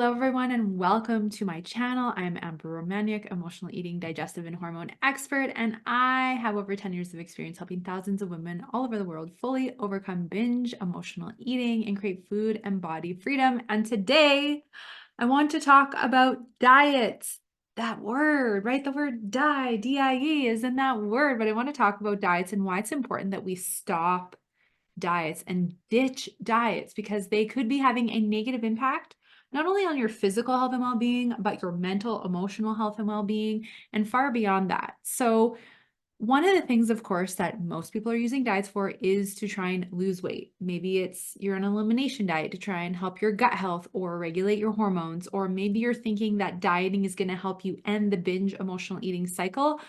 Hello, everyone, and welcome to my channel. I'm Romaniuk, emotional eating, digestive, and hormone expert, and I have over 10 years of experience helping thousands of women all over the world fully overcome binge, emotional eating, and create food and body freedom. And today, I want to talk about diets. That word, right? The word D-I-E is in that word, but I want to talk about diets and why it's important that we stop diets and ditch diets because they could be having a negative impact not only on your physical health and well-being, but your mental, emotional health and well-being, and far beyond that. So one of the things, of course, that most people are using diets for is to try and lose weight. Maybe you're on an elimination diet to try and help your gut health or regulate your hormones, or maybe you're thinking that dieting is going to help you end the binge emotional eating cycle.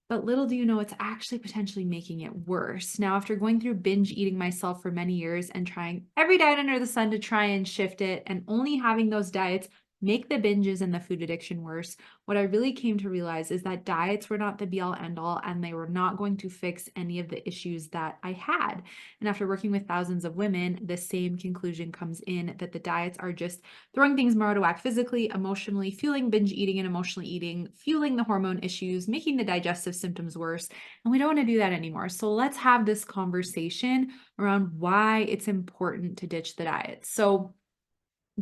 But little do you know, it's actually potentially making it worse. Now, after going through binge eating myself for many years and trying every diet under the sun to try and shift it, and only having those diets make the binges and the food addiction worse, what I really came to realize is that diets were not the be all end all, and they were not going to fix any of the issues that I had. And after working with thousands of women, the same conclusion comes in that the diets are just throwing things more out of whack physically, emotionally, fueling binge eating and emotional eating, fueling the hormone issues, making the digestive symptoms worse. And we don't want to do that anymore. So let's have this conversation around why it's important to ditch the diet. So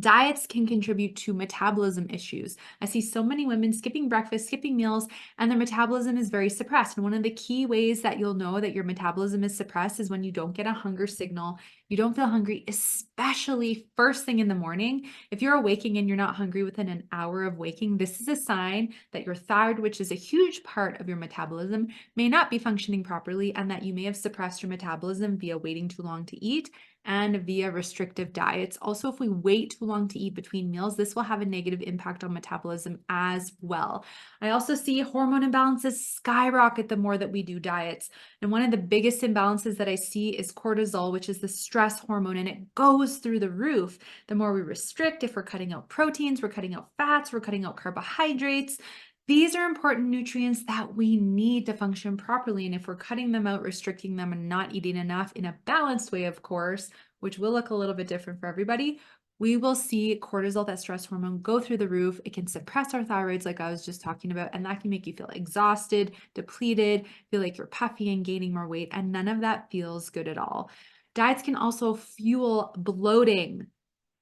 diets can contribute to metabolism issues. I see so many women skipping breakfast, skipping meals, and their metabolism is very suppressed. And one of the key ways that you'll know that your metabolism is suppressed is when you don't get a hunger signal. You don't feel hungry, especially first thing in the morning. If you're awaking and you're not hungry within an hour of waking, this is a sign that your thyroid, which is a huge part of your metabolism, may not be functioning properly, and that you may have suppressed your metabolism via waiting too long to eat and via restrictive diets. Also, if we wait too long to eat between meals, this will have a negative impact on metabolism as well. I also see hormone imbalances skyrocket the more that we do diets. And one of the biggest imbalances that I see is cortisol, which is the stress hormone, and it goes through the roof. The more we restrict, if we're cutting out proteins, we're cutting out fats, we're cutting out carbohydrates. These are important nutrients that we need to function properly. And if we're cutting them out, restricting them, and not eating enough in a balanced way, of course, which will look a little bit different for everybody, we will see cortisol, that stress hormone, go through the roof. It can suppress our thyroids, like I was just talking about, and that can make you feel exhausted, depleted, feel like you're puffy and gaining more weight, and none of that feels good at all. Diets can also fuel bloating,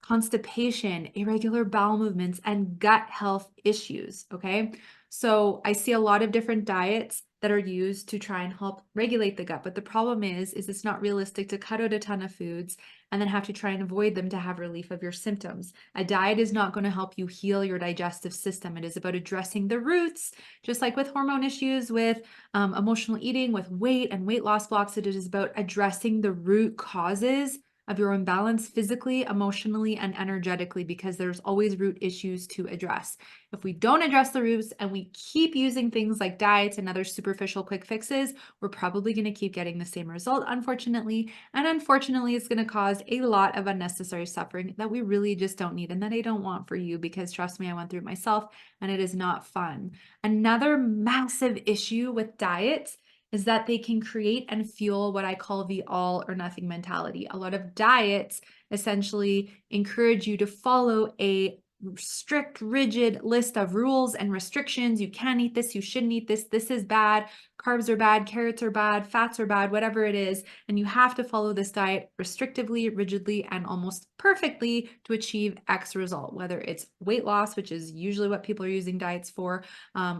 constipation, irregular bowel movements, and gut health issues. Okay. So I see a lot of different diets that are used to try and help regulate the gut. But the problem is it's not realistic to cut out a ton of foods and then have to try and avoid them to have relief of your symptoms. A diet is not going to help you heal your digestive system. It is about addressing the roots, just like with hormone issues, with emotional eating, with weight and weight loss blocks. It is about addressing the root causes of your imbalance physically, emotionally, and energetically, because there's always root issues to address. If we don't address the roots and we keep using things like diets and other superficial quick fixes, we're probably going to keep getting the same result, unfortunately. And unfortunately, it's going to cause a lot of unnecessary suffering that we really just don't need and that I don't want for you, because trust me, I went through it myself and it is not fun. Another massive issue with diets is that they can create and fuel what I call the all or nothing mentality. A lot of diets essentially encourage you to follow a strict, rigid list of rules and restrictions. You can't eat this, you shouldn't eat this, this is bad, carbs are bad, carrots are bad, fats are bad, whatever it is. And you have to follow this diet restrictively, rigidly, and almost perfectly to achieve X result, whether it's weight loss, which is usually what people are using diets for,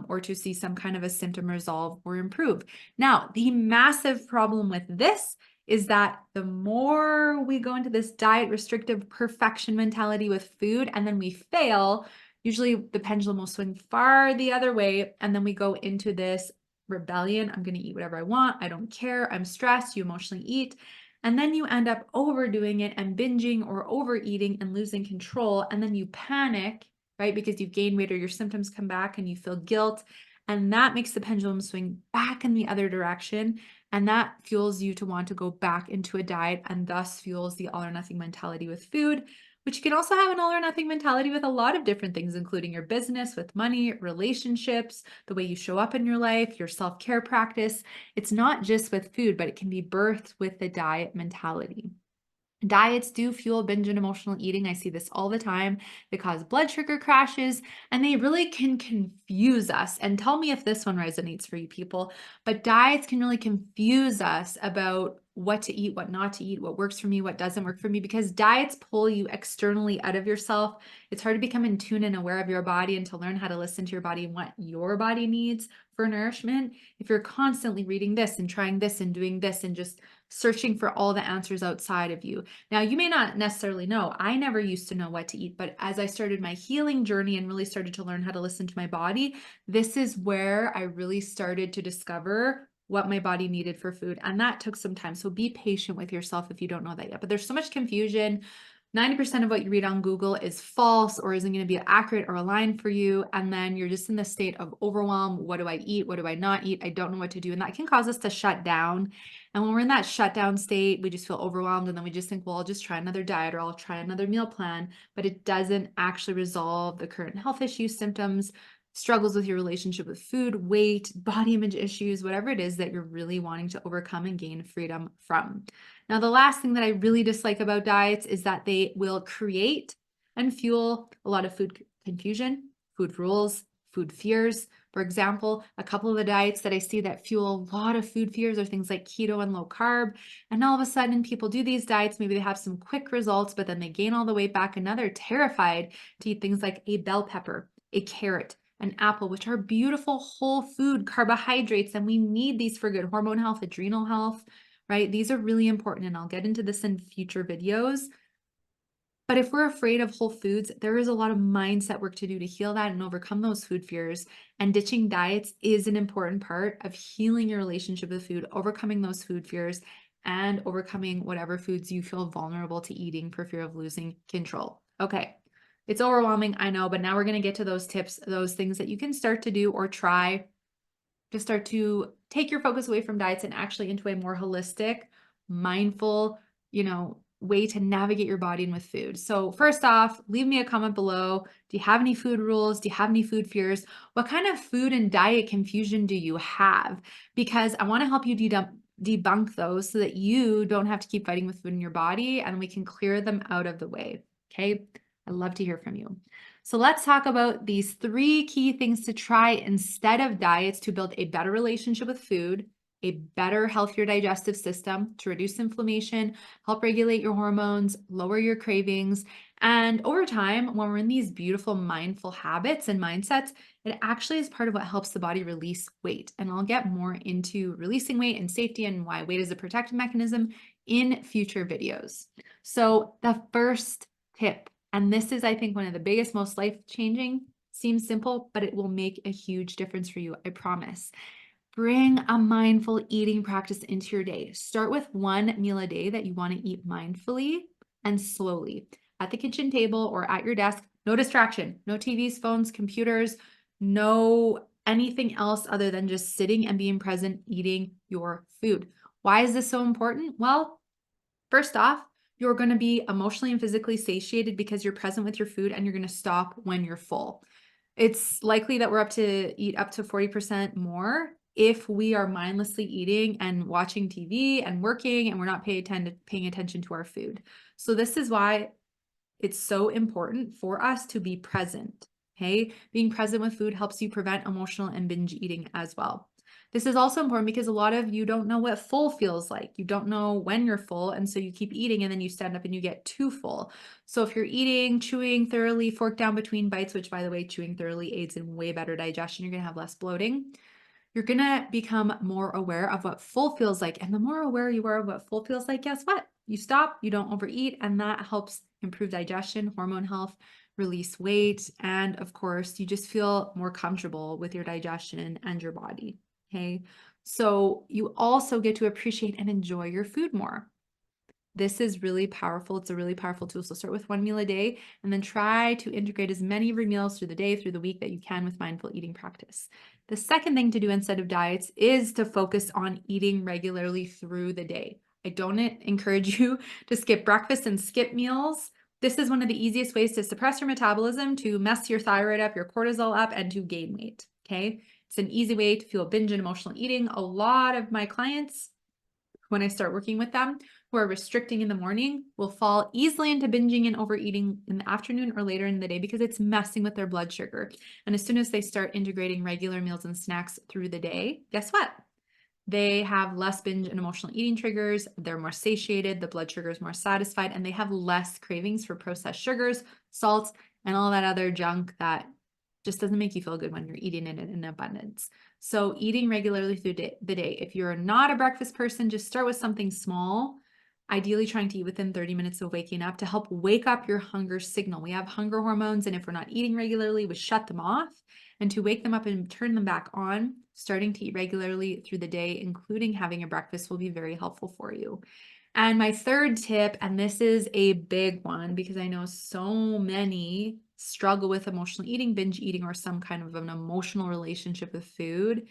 or to see some kind of a symptom resolve or improve. Now, the massive problem with this is that the more we go into this diet restrictive perfection mentality with food and then we fail, usually the pendulum will swing far the other way. And then we go into this rebellion. I'm going to eat whatever I want. I don't care. I'm stressed. You emotionally eat. And then you end up overdoing it and binging or overeating and losing control. And then you panic, right? Because you've gained weight or your symptoms come back and you feel guilt. And that makes the pendulum swing back in the other direction. And that fuels you to want to go back into a diet, and thus fuels the all or nothing mentality with food, which you can also have an all or nothing mentality with a lot of different things, including your business, with money, relationships, the way you show up in your life, your self-care practice. It's not just with food, but it can be birthed with the diet mentality. Diets do fuel binge and emotional eating. I see this all the time. They cause blood sugar crashes and they really can confuse us. And tell me if this one resonates for you people. But diets can really confuse us about what to eat, what not to eat, what works for me, what doesn't work for me, because diets pull you externally out of yourself. It's hard to become in tune and aware of your body and to learn how to listen to your body and what your body needs for nourishment. If you're constantly reading this and trying this and doing this and just searching for all the answers outside of you. Now, you may not necessarily know. I never used to know what to eat, but as I started my healing journey and really started to learn how to listen to my body, this is where I really started to discover what my body needed for food. And that took some time. So be patient with yourself if you don't know that yet. But there's so much confusion. 90% of what you read on Google is false or isn't going to be accurate or aligned for you. And then you're just in this state of overwhelm. What do I eat? What do I not eat? I don't know what to do. And that can cause us to shut down. And when we're in that shutdown state, we just feel overwhelmed. And then we just think, well, I'll just try another diet or I'll try another meal plan. But it doesn't actually resolve the current health issues, symptoms, struggles with your relationship with food, weight, body image issues, whatever it is that you're really wanting to overcome and gain freedom from. Now, the last thing that I really dislike about diets is that they will create and fuel a lot of food confusion, food rules, food fears. For example, a couple of the diets that I see that fuel a lot of food fears are things like keto and low carb. And all of a sudden, people do these diets. Maybe they have some quick results, but then they gain all the weight back and now they're terrified to eat things like a bell pepper, a carrot, an apple, which are beautiful whole food carbohydrates. And we need these for good hormone health, adrenal health, right? These are really important. And I'll get into this in future videos. But if we're afraid of whole foods, there is a lot of mindset work to do to heal that and overcome those food fears. And ditching diets is an important part of healing your relationship with food, overcoming those food fears, and overcoming whatever foods you feel vulnerable to eating for fear of losing control. Okay. It's overwhelming, I know, but now we're going to get to those tips, those things that you can start to do or try to start to take your focus away from diets and actually into a more holistic, mindful, way to navigate your body and with food. So first off, leave me a comment below. Do you have any food rules? Do you have any food fears? What kind of food and diet confusion do you have? Because I want to help you debunk those so that you don't have to keep fighting with food in your body and we can clear them out of the way. Okay. I'd love to hear from you. So let's talk about these 3 key things to try instead of diets to build a better relationship with food, a better, healthier digestive system, to reduce inflammation, help regulate your hormones, lower your cravings. And over time, when we're in these beautiful mindful habits and mindsets, it actually is part of what helps the body release weight. And I'll get more into releasing weight and safety and why weight is a protective mechanism in future videos. So the first tip, and this is, I think, one of the biggest, most life-changing, seems simple, but it will make a huge difference for you, I promise. Bring a mindful eating practice into your day. Start with 1 meal a day that you want to eat mindfully and slowly at the kitchen table or at your desk. No distraction, no TVs, phones, computers, no anything else other than just sitting and being present, eating your food. Why is this so important? Well, first off, you're going to be emotionally and physically satiated because you're present with your food and you're going to stop when you're full. It's likely that we're up to eat up to 40% more if we are mindlessly eating and watching TV and working and we're not paying attention to our food. So this is why it's so important for us to be present. Okay. Being present with food helps you prevent emotional and binge eating as well. This is also important because a lot of you don't know what full feels like. You don't know when you're full. And so you keep eating and then you stand up and you get too full. So if you're eating, chewing thoroughly, fork down between bites, which by the way, chewing thoroughly aids in way better digestion, you're going to have less bloating. You're going to become more aware of what full feels like. And the more aware you are of what full feels like, guess what? You stop, you don't overeat, and that helps improve digestion, hormone health, release weight, and of course, you just feel more comfortable with your digestion and your body. Okay. So you also get to appreciate and enjoy your food more. This is really powerful. It's a really powerful tool. So start with 1 meal a day and then try to integrate as many of your meals through the day, through the week that you can with mindful eating practice. The second thing to do instead of diets is to focus on eating regularly through the day. I don't encourage you to skip breakfast and skip meals. This is one of the easiest ways to suppress your metabolism, to mess your thyroid up, your cortisol up, and to gain weight. Okay. It's an easy way to feel binge and emotional eating. A lot of my clients, when I start working with them, who are restricting in the morning will fall easily into binging and overeating in the afternoon or later in the day because it's messing with their blood sugar. And as soon as they start integrating regular meals and snacks through the day, guess what? They have less binge and emotional eating triggers. They're more satiated. The blood sugar is more satisfied, and they have less cravings for processed sugars, salts, and all that other junk that just doesn't make you feel good when you're eating it in abundance. So eating regularly through the day. If you're not a breakfast person, just start with something small, ideally trying to eat within 30 minutes of waking up to help wake up your hunger signal. We have hunger hormones, and if we're not eating regularly, we shut them off. And to wake them up and turn them back on, starting to eat regularly through the day, including having a breakfast, will be very helpful for you. And my third tip, and this is a big one because I know so many struggle with emotional eating, binge eating, or some kind of an emotional relationship with food.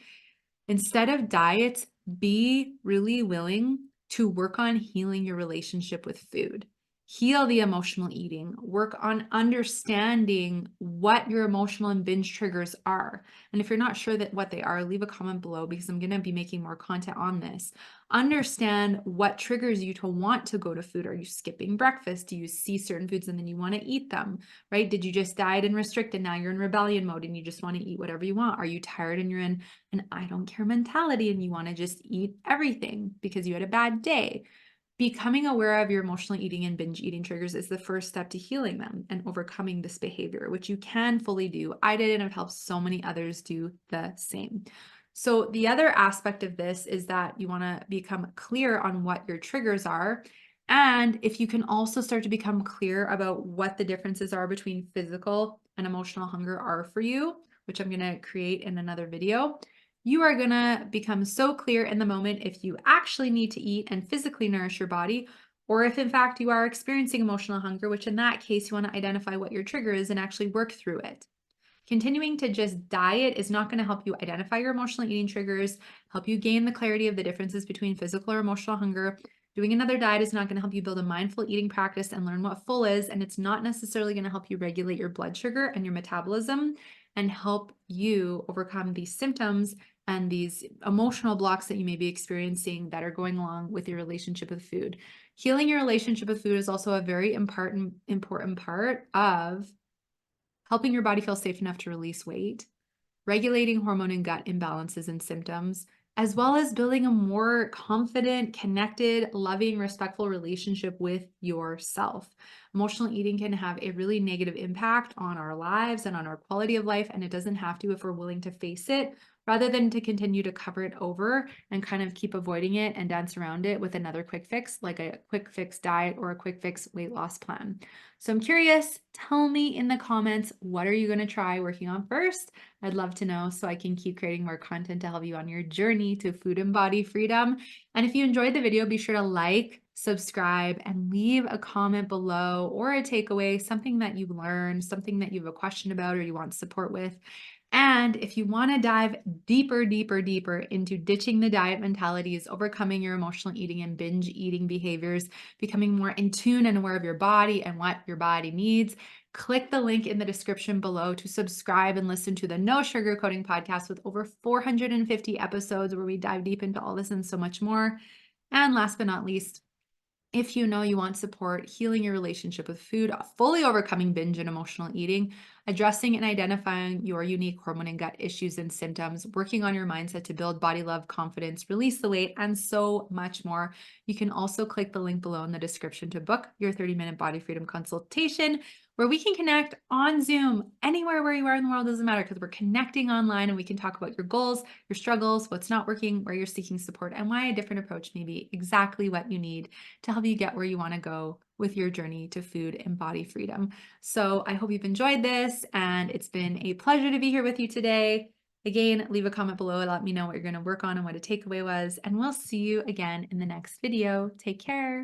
Instead of diets, be really willing to work on healing your relationship with food. Heal the emotional eating, work on understanding what your emotional and binge triggers are. And if you're not sure that what they are, leave a comment below because I'm going to be making more content on this. Understand what triggers you to want to go to food. Are you skipping breakfast? Do you see certain foods and then you want to eat them, right? Did you just diet and restrict and now you're in rebellion mode and you just want to eat whatever you want? Are you tired and you're in an I don't care mentality and you want to just eat everything because you had a bad day? Becoming aware of your emotional eating and binge eating triggers is the first step to healing them and overcoming this behavior, which you can fully do. I did, and I've helped so many others do the same. So the other aspect of this is that you want to become clear on what your triggers are. And if you can also start to become clear about what the differences are between physical and emotional hunger are for you, which I'm going to create in another video, you are going to become so clear in the moment if you actually need to eat and physically nourish your body, or if in fact you are experiencing emotional hunger, which in that case, you want to identify what your trigger is and actually work through it. Continuing to just diet is not going to help you identify your emotional eating triggers, help you gain the clarity of the differences between physical or emotional hunger. Doing another diet is not going to help you build a mindful eating practice and learn what full is, and it's not necessarily going to help you regulate your blood sugar and your metabolism and help you overcome these symptoms and these emotional blocks that you may be experiencing that are going along with your relationship with food. Healing your relationship with food is also a very important part of helping your body feel safe enough to release weight, regulating hormone and gut imbalances and symptoms, as well as building a more confident, connected, loving, respectful relationship with yourself. Emotional eating can have a really negative impact on our lives and on our quality of life, and it doesn't have to if we're willing to face it, rather than to continue to cover it over and kind of keep avoiding it and dance around it with another quick fix, like a quick fix diet or a quick fix weight loss plan. So I'm curious, tell me in the comments, what are you going to try working on first? I'd love to know so I can keep creating more content to help you on your journey to food and body freedom. And if you enjoyed the video, be sure to like, subscribe, and leave a comment below or a takeaway, something that you learned, something that you have a question about or you want support with. And if you want to dive deeper into ditching the diet mentalities, overcoming your emotional eating and binge eating behaviors, becoming more in tune and aware of your body and what your body needs, click the link in the description below to subscribe and listen to the No Sugarcoating podcast with over 450 episodes where we dive deep into all this and so much more. And last but not least, if you know you want support healing your relationship with food, fully overcoming binge and emotional eating, addressing and identifying your unique hormone and gut issues and symptoms, working on your mindset to build body love, confidence, release the weight, and so much more, you can also click the link below in the description to book your 30-minute body freedom consultation where we can connect on Zoom anywhere where you are in the world. Doesn't matter because we're connecting online and we can talk about your goals, your struggles, what's not working, where you're seeking support, and why a different approach may be exactly what you need to help you get where you want to go with your journey to food and body freedom. So I hope you've enjoyed this, and it's been a pleasure to be here with you today. Again, leave a comment below and let me know what you're going to work on and what a takeaway was, and we'll see you again in the next video. Take care.